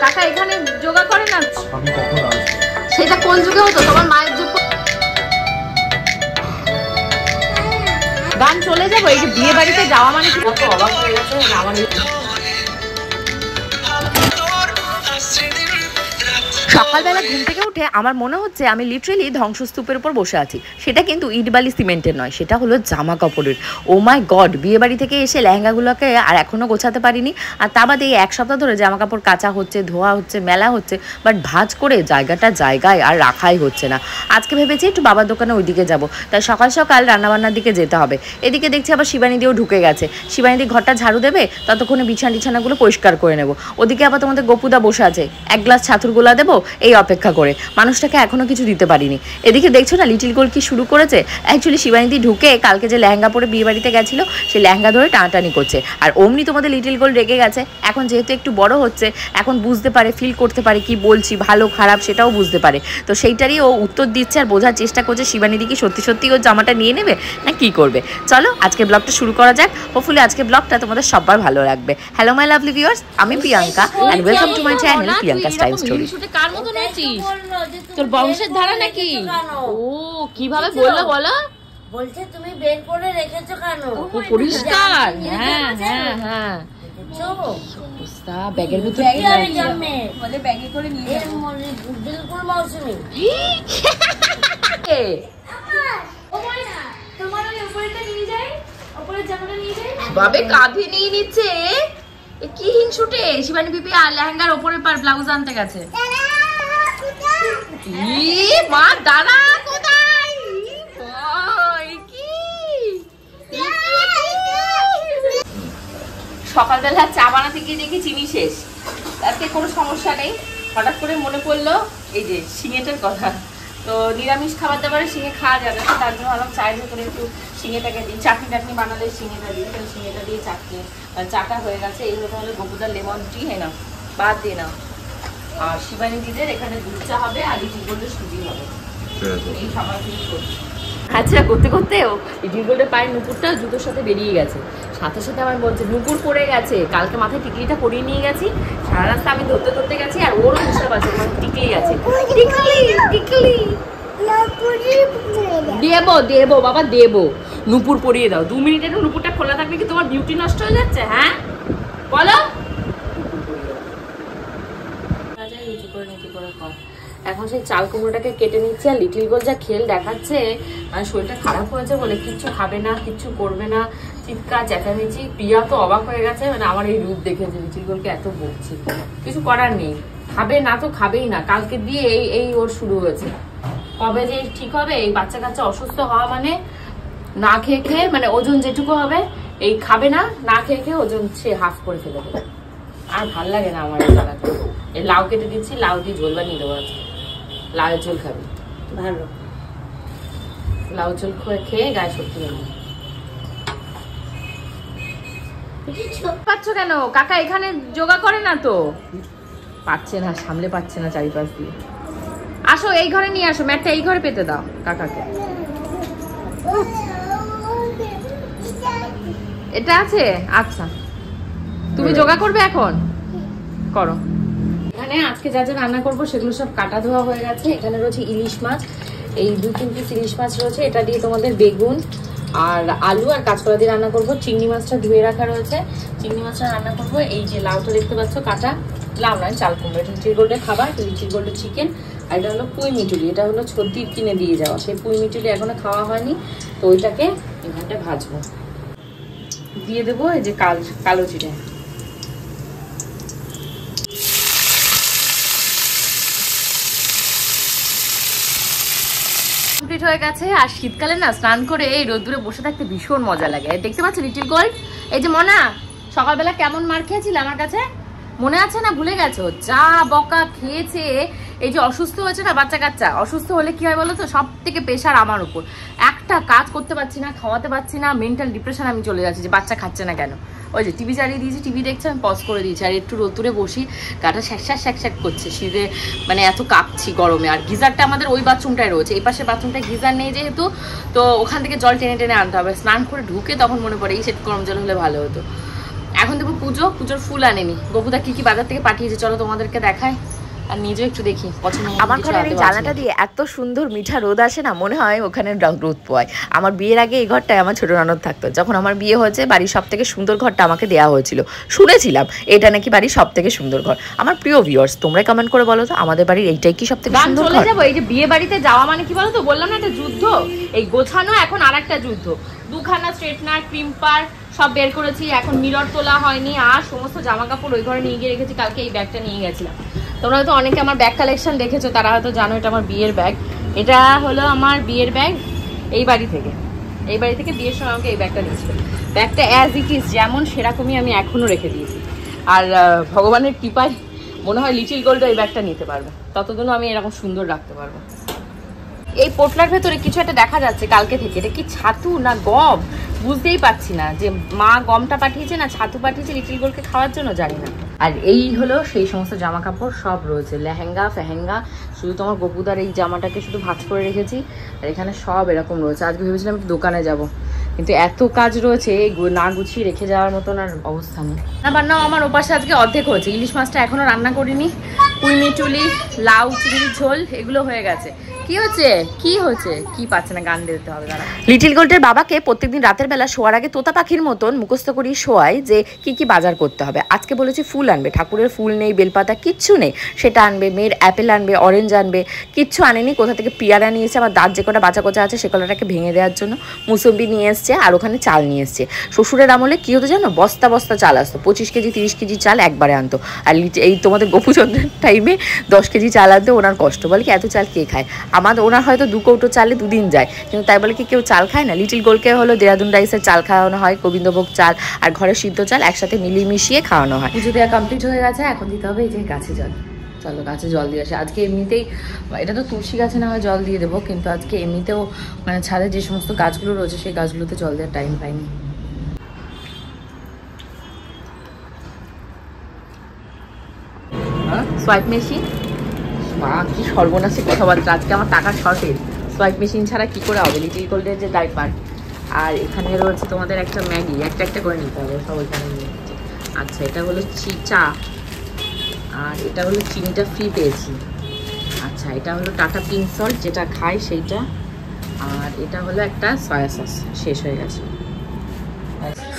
কাকা এখানে যোগা করে না? সেটা কোন যুগে হতো? তোমার মায়ের যুগ। গান চলে যাবো। এই যে বিয়ে বাড়িতে যাওয়া মানে কি অবাক হয়ে গেছে আমার। সকালবেলা ঘুম থেকে উঠে আমার মনে হচ্ছে আমি লিটারেলি ধ্বংসস্তূপের উপর বসে আছি। সেটা কিন্তু ইটবালি সিমেন্টের নয়, সেটা হলো জামা কাপড়ের। ও মাই গড, বিয়ে বাড়ি থেকে এসে লেহেঙ্গাগুলোকে আর এখনও গোছাতে পারিনি। আর তা বাদে এই এক সপ্তাহ ধরে জামা কাপড় কাচা হচ্ছে, ধোয়া হচ্ছে, মেলা হচ্ছে, বাট ভাঁজ করে জায়গাটা জায়গায় আর রাখাই হচ্ছে না। আজকে ভেবেছি একটু বাবার দোকানে ওইদিকে যাব, তাই সকাল সকাল রান্নাবান্নার দিকে যেতে হবে। এদিকে দেখছি আবার শিবানীদিও ঢুকে গেছে। শিবানীদি ঘরটা ঝাড়ু দেবে, ততক্ষণে বিছানাগুলো পরিষ্কার করে নেবো। ওদিকে আবার তোমাদের গপুদা বসে আছে, এক গ্লাস ছাতুর গোলা দেবো এই অপেক্ষা করে। মানুষটাকে এখনো কিছু দিতে পারিনি। এদিকে দেখছো না লিটিল গোল কি শুরু করেছে। অ্যাকচুয়ালি শিবানীদি ঢুকে কালকে যে লেহেঙ্গা পরে বিয়ে বাড়িতে গেছিল, সেই লেহেঙ্গা ধরে টানাটানি করছে। আর অমনি তোমাদের লিটিল গোল রেগে গেছে। এখন যেহেতু একটু বড় হচ্ছে, এখন বুঝতে পারে, ফিল করতে পারে কি বলছি, ভালো খারাপ সেটাও বুঝতে পারে। তো সেইটারই ও উত্তর দিচ্ছে আর বোঝার চেষ্টা করছে শিবানীদি কি সত্যি সত্যি ওর জামাটা নিয়ে নেবে না কি করবে। চলো আজকে ব্লগটা শুরু করা যাক। হোপফুলি আজকে ব্লগটা তোমাদের সবার ভালো লাগবে। হ্যালো মাই লাভলি ভিউয়ার্স, আমি Priyanka and welcome to my channel Priyanka style story. কার মতো নাচিস? তোর বংশের ধারা নাকি? ও কিভাবে বললো বলো? বলছে তুমি বের করে রেখেছো কেন? পরিষ্কার। হ্যাঁ হ্যাঁ হ্যাঁ, ব্যাগের ভিতরে বলে ব্যাগে করে নিয়ে বিলকুল মৌসুমি। বাবে কাঁধে নিয়ে নিচ্ছে। কি হিংসুটে। শিবানী বিপি আর লেহেঙ্গার ওপরে পার ব্লাউজ আনতে গেছে। মা দাঁড়া, কোথায় সকালবেলা চা বানাতে গিয়ে দেখি চিনি শেষ। তাতে কোনো সমস্যা নেই, হঠাৎ করে মনে পড়লো এই যে শিঙেটার কথা। তো নিরামিষ খাবার দাবারে শিঙে খাওয়া যাবে না, তার জন্য ভাবলাম চায়ের ভেতরে একটু শিঙেটাকে দিই। চাটনি টাটনি বানালে শিঙেটা দিই, তাহলে শিঙেটা দিয়ে চাটনি চাটা হয়ে গেছে। এইভাবে তাহলে গপুদার লেমন টি হয় না, বাদ দিয়ে নাও। আর শিবানী দিদের এখানে দুধ চা হবে আর লিটিল গোল্ডের সুজি হবে। এই খাবার কিছু করছি। আচ্ছা করতে করতেও লিটিল গোল্ডের পায়ের নুপুরটা জুতোর সাথে বেরিয়ে গেছে। সাথে সাথে আমার বলছে নুপুর পড়ে গেছে। কালকে মাথায় টিকলিটা পরিয়ে নিয়ে গেছি, সারা রাস্তা আমি ধরতে ধরতে গেছি আর ওরও হিসাব আছে, মানে টিকলি আছে। টিকলি দেবো দেবো বাবা দেবো, নুপুর পরিয়ে দাও। 2 মিনিটের নুপুরটা খোলা থাকবে কি তোমার বিউটি নষ্ট হয়ে যাচ্ছে? হ্যাঁ বলো। এখন সেই চাল কুমড়োটাকে কেটে নিচ্ছে। আর লিটিল গোল যা খেল দেখাচ্ছে, মানে শরীরটা খারাপ হয়েছে বলে কিচ্ছু খাবে না, কিচ্ছু করবে না, চিৎকার চেঁচামেচি। প্রিয়া তো অবাক হয়ে গেছে, মানে আমার এই রূপ দেখেছে, লিটিল গোলকে এত বকছি। কিছু করার নেই, খাবে না তো খাবেই না। কালকে দিয়ে এই ওর শুরু হয়েছে। কবে যে ঠিক হবে? এই বাচ্চা কাচ্চা অসুস্থ হওয়া মানে না খেয়ে খেয়ে, মানে ওজন যেটুকু হবে এই খাবে না, না খেয়ে খেয়ে ওজন সে হাফ করে ফেলে দেবে। আর ভাল লাগে না আমার এই জায়গাতে। এই লাউ কেটে দিচ্ছি, লাউ দিয়ে ঝোল বানিয়ে দেবো। লাউ ঝোল খাবি? ভালো লাউ ঝোল খেয়ে গায়ে শক্তি বানাবো। পাচ্ছ কেন? কাকা এখানে যোগা করে না তো, পাচ্ছে না, সামলে পাচ্ছে না চারিপাশ দিয়ে। আসো এই ঘরে নিয়ে আসো, ম্যাটটা এই ঘরে পেতে দাও কাকাকে। এটা আছে? আচ্ছা তুমি যোগা করবে এখন? করো। এখানে আজকে যা যা রান্না করবো সেগুলো সব কাটা ধোয়া হয়ে গেছে। এখানে রয়েছে ইলিশ মাছ, এই 2-3 পিস ইলিশ মাছ রয়েছে। এটা দিয়ে তোমাদের বেগুন আর আলু আর কাঁচকলা দিয়ে রান্না করবো। চিংড়ি মাছটা ধুয়ে রাখা রয়েছে, চিংড়ি মাছটা রান্না করবো। এই যে লাউটা দেখতে পাচ্ছ কাটা, লাউ নয় চাল কুমড়ো। এটা লিটিল গোল্ডের খাবার, লিটিল গোল্ডের চিকেন। আর এটা হলো পুঁই মিটুলি, এটা হলো ছদ্দির কিনে দিয়ে যাওয়া। সেই পুঁই মিটুলি এখনো খাওয়া হয়নি, তো ওইটাকে এখানটা ভাজবো। দিয়ে দেবো এই যে কালো জিরে। কমপ্লিট হয়ে গেছে। আর শীতকালে না স্নান করে এই রোদ্দুরে বসে থাকতে ভীষণ মজা লাগে। দেখতে পাচ্ছ লিটিল গোল্ড, এই যে মনা সকালবেলা কেমন মার খেয়েছিল আমার কাছে, মনে আছে না? ভুলে গেছো? যা বকা খেয়েছে। এই যে অসুস্থ হয়েছে না বাচ্চা কাচ্চা, অসুস্থ হলে কি হয় বলো তো? সব থেকে প্রেশার আমার উপর। একটা কাজ করতে পারছি না, খাওয়াতে পারছি না, মেন্টাল ডিপ্রেশন আমি চলে যাচ্ছি যে বাচ্চা খাচ্ছে না কেন। ওই যে টিভি চালিয়ে দিয়েছি, টিভি দেখছে, আমি পজ করে দিয়েছি। আর একটু রোদ্দুরে বসি, গাটা স্যাক করছে শীতে, মানে এত কাঁপছি গরমে। আর গিজারটা আমাদের ওই বাথরুমটায় রয়েছে, এই পাশে বাথরুমটায় গিজার নেই যেহেতু, তো ওখান থেকে জল টেনে টেনে আনতে হবে। স্নান করে ঢুকে তখন মনে পড়ে এই সেট গরম জল হলে ভালো হতো। এখন দেবো পুজো, পুজোর ফুল আনেনি। বকুদা কি কি বাজার থেকে পাঠিয়েছে চলো তোমাদেরকে দেখায়, আর নিজেও একটু দেখি পছন্দ। আমার ঘরের এই জানলাটা দিয়ে এত সুন্দর মিঠা রোদ আসে না, মনে হয় ওখানে রোদ পোয়ায়। আমার বিয়ের আগে এই ঘরটায় আমার ছোট ননদ থাকতো। যখন আমার বিয়ে হয়েছে বাড়ির সব থেকে সুন্দর ঘরটা আমাকে দেওয়া হয়েছিল, শুনেছিলাম এটা নাকি বাড়ির সব থেকে সুন্দর ঘর। আমার প্রিয় ভিউয়ার্স, তোমরা কমেন্ট করে বলো তো আমাদের বাড়ির এইটাই কি সব থেকে সুন্দর ঘর? চলে যাবো। এই যে বিয়ে বাড়িতে যাওয়া মানে কি বলো তো, বললাম না একটা যুদ্ধ, এই গোছানো এখন আর একটা যুদ্ধ। দুখানা স্ট্রেটনার, ক্রিম্পার সব বের করেছি, এখন মিরর তোলা হয়নি, আর সমস্ত জামা কাপড় ওই ঘরে নিয়ে গিয়ে রেখেছি। কালকে এই ব্যাগটা নিয়ে গেছিলাম। তোমরা হয়তো অনেকে আমার ব্যাগ কালেকশন দেখেছো, তারা হয়তো জানো এটা আমার বিয়ের ব্যাগ। এটা হলো আমার বিয়ের ব্যাগ। এই বাড়ি থেকে বিয়ের সময় আমাকে এই ব্যাগটা দিয়েছিল। ব্যাগটা অ্যাজ ইট ইজ যেমন সেরকমই আমি এখনো রেখে দিয়েছি। আর ভগবানের কৃপায় মনে হয় লিটিল গোল্ড এই ব্যাগটা নিতে পারবে, ততদিনও আমি এরকম সুন্দর রাখতে পারবো। এই পোটলার ভেতরে কিছু একটা দেখা যাচ্ছে কালকে থেকে, এটা কি ছাতু না গম বুঝতেই পারছি না, যে মা গমটা পাঠিয়েছে না ছাতু পাঠিয়েছে লিটিল গোল্ডকে খাওয়ার জন্য, জানি না। আর এই হলো সেই সমস্ত জামা কাপড়, সব রয়েছে লেহেঙ্গা ফেহেঙ্গা। শুধু তোমার গপুদার এই জামাটাকে শুধু ভাঁজ করে রেখেছি, আর এখানে সব এরকম রয়েছে। আজকে ভেবেছিলাম একটু দোকানে যাব, কিন্তু এত কাজ রয়েছে না গুছিয়ে রেখে যাওয়ার মতন আর অবস্থা নেই। রান্নাবান্নাও আমার ওপাশে আজকে অর্ধেক হয়েছে। ইলিশ মাছটা এখনো রান্না করিনি, পুঁই মিটুলি লাউ চিংড়ির ঝোল এগুলো হয়ে গেছে। কি হচ্ছে কি পাচ্ছে না, গান দিতে হবে দাঁড়া। লিটিল গোল্ডের বাবাকে প্রত্যেকদিন রাতের বেলা শোয়ার আগে তোতা পাখির মতন মুখস্থ করি শোয়াই যে কি কি বাজার করতে হবে। আজকে বলেছি ফুল আনবে, ঠাকুরের ফুল নেই, বেলপাতা কিচ্ছু নেই, সেটা আনবে। মেয়ের অ্যাপেল আনবে, অরেঞ্জ আনবে, কিচ্ছু আনেনি। কোথা থেকে পেয়ারা নিয়েছে, আমার দাঁত যে কটা বাঁচা কোচা আছে সে কলাটাকে ভেঙে দেওয়ার জন্য মুসম্বি নিয়ে এসছে, আর ওখানে চাল নিয়ে এসছে। শ্বশুরের আমলে কি হতো জানো, বস্তা বস্তা চাল আসতো, 25 কেজি 30 কেজি চাল একবারে আনতো। আর এই তোমাদের গোপুচন্দ্রের টাইমে 10 কেজি চাল আনতো। ওনার কষ্ট, বলে কি এত চাল কে খায়? ওনার হয়তো 2 কৌটো চালে 2 দিন যায়, কিন্তু তাই বলে কি কেউ চাল খায় না? লিটিল গোল্ডকে হলো দেরাদুন রাইসের চাল খাওয়ানো হয়, গোবিন্দভোগ চাল আর ঘরের সিদ্ধ চাল একসাথে মিলিয়ে মিশিয়ে খাওয়ানো হয়। পুজো দেওয়া কমপ্লিট হয়ে গেছে, এখন দিতে হবে এই যে গাছে জল। চলো গাছে জল দিয়ে আসে। আজকে এমনিতেই এটা তো তুলসী গাছে না হয় জল দিয়ে দেবো, কিন্তু আজকে এমনিতেও মানে ছাদে যে সমস্ত গাছগুলো রয়েছে সেই গাছগুলোতে জল দেওয়ার টাইম পাইনি। সোয়াইপ মেশিন, মা কি সর্বনাশী কথাবার্তা, আজকে আমার টাকার শর্টেজ। সোয়াইপ মেশিন ছাড়া কি করে হবে? লিটিল গোল্ডের যে ডাইপার, আর এখানে রয়েছে তোমাদের একটা ম্যাগি, একটা করে নিতে হবে, সব ওইখানে নিয়ে নিচ্ছে। আচ্ছা এটা হলো চা, আর এটা হলো চিনিটা ফ্রি পেয়েছি। আচ্ছা এটা হলো টাটা পিঙ্ক সল্ট যেটা খাই সেইটা, আর এটা হলো একটা সয়া সস, শেষ হয়ে গেছে।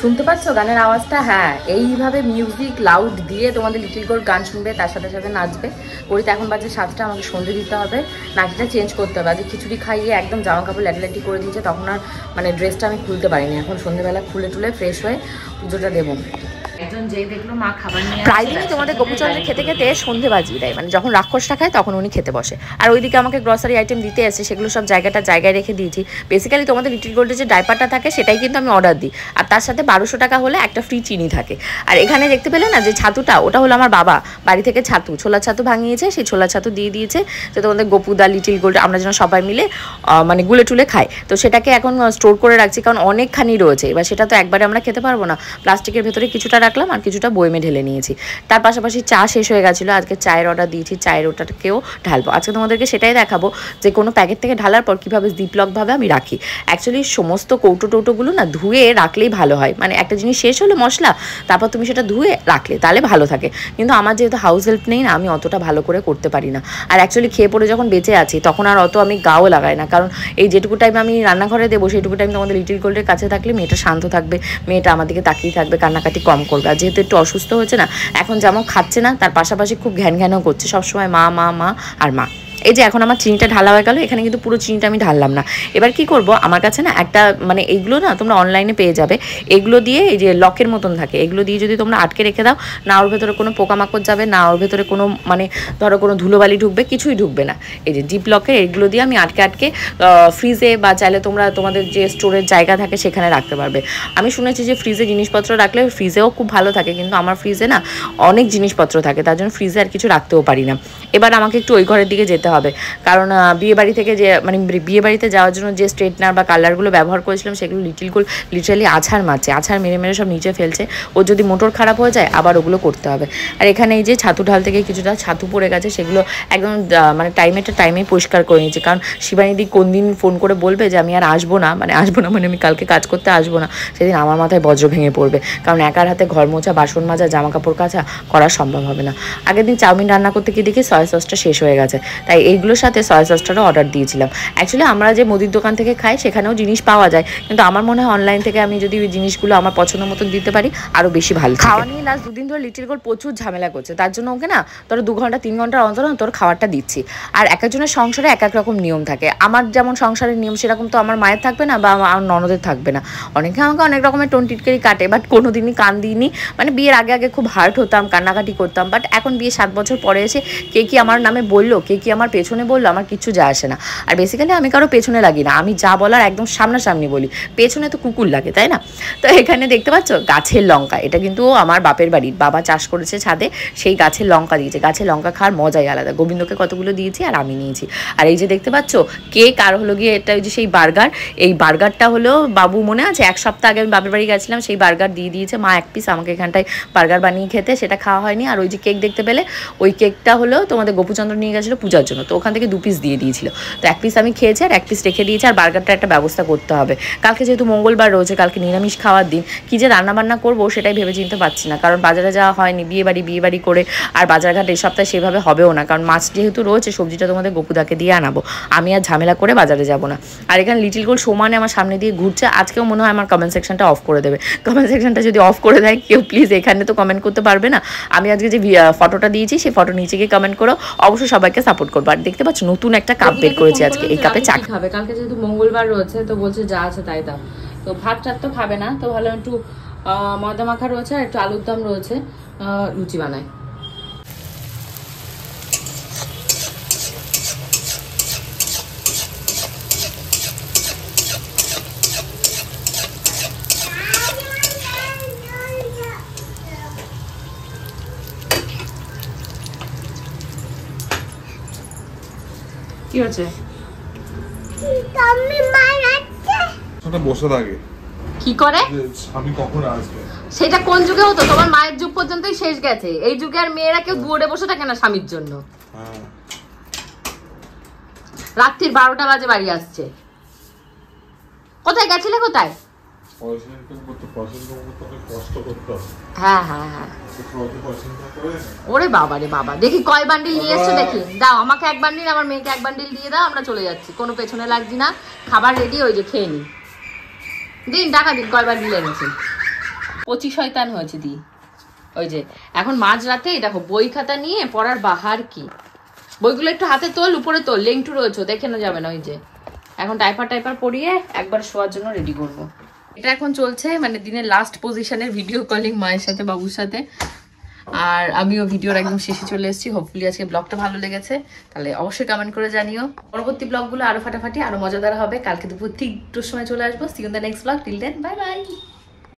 শুনতে পাচ্ছ গানের আওয়াজটা? হ্যাঁ, এইভাবে মিউজিক লাউড দিয়ে তোমাদের লিটিল গোল্ড গান শুনবে, তার সাথে সাথে নাচবে। ওইটা এখন বাজে 7টা, আমাকে সন্ধে দিতে হবে, নাচটা চেঞ্জ করতে হবে। আজকে খিচুড়ি খাইয়ে একদম জামা কাপড় ল্যাটি করে দিয়েছে, তখন আর মানে ড্রেসটা আমি খুলতে পারিনি। এখন সন্ধ্যেবেলা খুলে টুলে ফ্রেশ হয়ে পুজোটা দেবো। একজন যেই দেখলো মা খাবার নিয়ে প্রায় দিনই তোমাদের গোপুচন্দ্রে খেতে খেতে সন্ধে বাজিয়ে দেয়, মানে যখন রাক্ষসটা খায় তখন উনি খেতে বসে। আর ওইদিকে আমাকে গ্রসারি আইটেম দিতে আসে, সেগুলো সব জায়গায় রেখে দিয়েছি। বেসিক্যালি তোমাদের লিটিল গোল্ডের যে ডাইপারটা থাকে সেটাই কিন্তু আমি অর্ডার দিই, আর তার সাথে 1200 টাকা হলে একটা ফ্রি চিনি থাকে। আর এখানে দেখতে পেলে না যে ছাতুটা, ওটা হলো আমার বাবা বাড়ি থেকে ছাতু, ছোলা ছাতু ভাঙিয়েছে, সেই ছোলা ছাতু দিয়ে দিয়েছে যে তোমাদের গোপুদা লিটিল গোল্ড আমরা যেন সবাই মিলে মানে গুলে টুলে খাই। তো সেটাকে এখন স্টোর করে রাখছি, কারণ অনেকখানি রয়েছে। এবার সেটা তো একবারে আমরা খেতে পারবো না, প্লাস্টিকের ভেতরে কিছুটা রাখলাম আর কিছুটা বয়মে ঢেলে নিয়েছি। তার পাশাপাশি চা শেষ হয়ে গেছিলো, আজকে চায়ের অর্ডার দিয়েছি, চায়ের ওটাকেও ঢালবো। আজকে তোমাদেরকে সেটাই দেখাবো যে কোনো প্যাকেট থেকে ঢালার পর কীভাবে জিপলকভাবে আমি রাখি। অ্যাকচুয়ালি সমস্ত কৌটোগুলো না ধুয়ে রাখলেই ভালো হয়, মানে একটা জিনিস শেষ হলো মশলা, তারপর তুমি সেটা ধুয়ে রাখলে তাহলে ভালো থাকে। কিন্তু আমার যেহেতু হাউস হেল্প নেই না, আমি অতটা ভালো করে করতে পারি না। আর অ্যাকচুয়ালি খেয়ে পড়ে যখন বেঁচে আছি তখন আর অত আমি গাও লাগাই না, কারণ এই যেটুকু টাইম আমি রান্নাঘরে দেবো সেইটুকু টাইম তোমাদের লিটিল গোল্ডের কাছে থাকলে মেয়েটা শান্ত থাকবে, মেয়েটা আমার দিকে তাকিয়ে থাকবে, কান্নাকাটি কম করবে। আর যেহেতু একটু অসুস্থ হয়েছে না, এখন যেমন খাচ্ছে না, তার পাশাপাশি খুব ঘ্যানও করছে, সবসময় মা মা মা আর মা। এই যে এখন আমার চিনিটা ঢালা হয়ে গেল, এখানে কিন্তু পুরো চিনিটা আমি ঢাললাম না। এবার কি করব, আমার কাছে না একটা মানে এইগুলো না তোমরা অনলাইনে পেয়ে যাবে, এগুলো দিয়ে এই যে লকের মতন থাকে, এগুলো দিয়ে যদি তোমরা আটকে রেখে দাও না, ওর ভেতরে কোনো পোকামাকড় যাবে না, ওর ভেতরে কোনো মানে ধরো কোনো ধুলোবালি ঢুকবে, কিছুই ঢুকবে না। এই যে জিপ লকের এগুলো দিয়ে আমি আটকে ফ্রিজে বা চাইলে তোমরা তোমাদের যে স্টোরের জায়গা থাকে সেখানে রাখতে পারবে। আমি শুনেছি যে ফ্রিজে জিনিসপত্র রাখলে ফ্রিজেও খুব ভালো থাকে, কিন্তু আমার ফ্রিজে না অনেক জিনিসপত্র থাকে, তার জন্য ফ্রিজে আর কিছু রাখতেও পারি না। এবার আমাকে একটু ওই ঘরের দিকে যেতে হবে, কারণ বিয়ে বাড়ি থেকে যে মানে বিয়ে বাড়িতে যাওয়ার জন্য যে স্ট্রেটনার বা কালারগুলো ব্যবহার করেছিলাম সেগুলো লিটারালি আছাড় মারছে, আছাড় মেরে মেরে সব নিচে ফেলছে। ও যদি মোটর খারাপ হয়ে যায় আবার ওগুলো করতে হবে। আর এখানে এই যে ছাতু ঢাল থেকে কিছুটা ছাতু পড়ে গেছে, সেগুলো একদম মানে টাইমেই পরিষ্কার করে নিয়েছে, কারণ শিবানীদি কোন দিন ফোন করে বলবে যে আমি আর আসবো না মানে আমি কালকে কাজ করতে আসবো না, সেদিন আমার মাথায় বজ্র ভেঙে পড়বে, কারণ একার হাতে ঘর মোছা, বাসন মাজা, জামা কাপড় কাচা করা সম্ভব হবে না। আগের দিন চাউমিন রান্না করতে গিয়ে দেখি সয়া সসটা শেষ হয়ে গেছে, তাই এইগুলোর সাথে সয়া সসটারও অর্ডার দিয়েছিলাম। অ্যাকচুয়ালি আমরা যে মুদির দোকান থেকে খাই সেখানেও জিনিস পাওয়া যায়, কিন্তু আমার মনে হয় অনলাইন থেকে আমি যদি ওই জিনিসগুলো আমার পছন্দ মতন দিতে পারি আরও বেশি ভালো। খাওয়া নিয়ে লাস্ট 2 দিন ধরে লিটিল গোল্ড প্রচুর ঝামেলা করছে, তার জন্য ওকে না তোর 2 ঘন্টা 3 ঘন্টার অন্তর তোর খাবারটা দিচ্ছি। আর এক একজনের সংসারে এক এক রকম নিয়ম থাকে, আমার যেমন সংসারের নিয়ম সেরকম তো আমার মায়ের থাকবে না বা আমার ননদের থাকবে না। অনেকে আমাকে অনেক রকমের টোন টিটকারি কাটে, বাট কোনোদিনই কান দিইনি। মানে বিয়ের আগে খুব হার্ট হতাম, কান্নাকাটি করতাম, বাট এখন বিয়ে 7 বছর পরে এসে কে কি আমার নামে বললো, কে কি আমার পেছনে বললো, আমার কিচ্ছু যায় আসে না। আর বেসিক্যালি আমি কারো পেছনে লাগি না, আমি যা বলার একদম সামনাসামনি বলি, পেছনে তো কুকুর লাগে তাই না। তো এখানে দেখতে পাচ্ছ গাছের লঙ্কা, এটা কিন্তু আমার বাপের বাড়ির বাবা চাষ করেছে ছাদে, সেই গাছের লঙ্কা দিয়েছে। গাছের লঙ্কা খাওয়ার মজাই আলাদা। গোবিন্দকে কতগুলো দিয়েছি আর আমি নিয়েছি। আর এই যে দেখতে পাচ্ছ কেক, আর হলো গিয়ে এটা ওই যে সেই বার্গার, এই বার্গারটা হলো বাবু মনে আছে 1 সপ্তাহ আগে আমি বাপের বাড়ি গেছিলাম, সেই বার্গার দিয়ে দিয়েছে মা 1 পিস আমাকে এখানটায় বার্গার বানিয়ে খেতে, সেটা খাওয়া হয়নি। আর ওই যে কেক দেখতে পেলে, ওই কেকটা হলো তোমাদের গোপুচন্দ্র নিয়ে গেছিলো পূজার জন্য, তো ওখান থেকে 2 পিস দিয়ে দিয়েছিল, তো 1 পিস আমি খেয়েছি আর 1 পিস রেখে দিয়েছি। আর বার্গারটা একটা ব্যবস্থা করতে হবে, কালকে যেহেতু মঙ্গলবার রয়েছে, কালকে নিরামিষ খাওয়ার দিন, কী যে রান্নাবান্না করবো সেটাই ভেবে চিনতে পারছি না, কারণ বাজারে যাওয়া হয়নি, বিয়ে বাড়ি করে, আর বাজারঘাট এই সপ্তাহে সেভাবে হবেও না, কারণ মাছ যেহেতু রয়েছে সবজিটা তোমাদের গোপুদাকে দিয়ে আনাবো, আমি আর ঝামেলা করে বাজারে যাব না। আর এখানে লিটিল গোল্ড সমানে আমার সামনে দিয়ে ঘুরছে, আজকেও মনে হয় আমার কমেন্ট সেকশনটা অফ করে দেবে। কমেন্ট সেকশনটা যদি অফ করে দেয় কেউ প্লিজ, এখানে তো কমেন্ট করতে পারবে না। আমি আজকে যে ফটোটা দিয়েছি সেই ফটো নিচে গিয়ে কমেন্ট করো, অবশ্যই সবাইকে সাপোর্ট করবো। আর দেখতে পাচ্ছ নতুন একটা কাপ বের করেছি আজকে, এই কাপে চা খাবে, কালকে যেহেতু মঙ্গলবার রয়েছে তো বলছে যা আছে তাই দাও, তো ভাত টাত তো খাবে না, তো ভালো একটু ময়দা মাখা রয়েছে আর একটু আলুর দম রয়েছে, লুচি বানায়। কি হচ্ছে? বসে থাকে কি করে? স্বামী কখন আসবে? সেটা কোন যুগে হতো? তোমার মায়ের যুগ পর্যন্তই শেষ গেছে, এই যুগে আর মেয়েরা কেউ দুয়ারে বসে থাকে না স্বামীর জন্য। রাত্রির 12টা বাজে বাড়ি আসছে। কোথায় গেছিলে? কোথায়? হ্যাঁ হ্যাঁ হ্যাঁ। ওরে বাবা রে বাবা, দেখি কয় বান্ডিল নিয়ে এসছো দেখি, দাও আমাকে 1 বান্ডিল, আমার মেয়েকে 1 বান্ডিল দিয়ে দাও, আমরা চলে যাচ্ছি, কোনো পেছনে লাগছি না, খাবার রেডি, ওই যে খেয়ে নি। দিন টাকা দিন, কয় বান্ডিল এনেছি। 25 শয়তান হয়েছে দি। ওই যে এখন মাঝরাতে দেখো বই খাতা নিয়ে পড়ার বাহার কি, বইগুলো একটু হাতে তোল, উপরে তোল, লেংটু রয়েছে দেখে না যাবে না। ওই যে এখন টাইপার পরিয়ে একবার শোয়ার জন্য রেডি করবো। এটা এখন চলছে মানে দিনের লাস্ট পজিশনের ভিডিও কলিং মায়ের সাথে, বাবুর সাথে। আর আমিও ভিডিওর একদম শেষে চলে এসেছি। হোপফুলি আজকে ব্লগটা ভালো লেগেছে, তাহলে অবশ্যই কমেন্ট করে জানিও। পরবর্তী ব্লগগুলো আরো ফাটাফাটি আরো মজাদার হবে, কালকে দুপুর 3টার সময় চলে আসবো। See you in the next blog, till then bye by.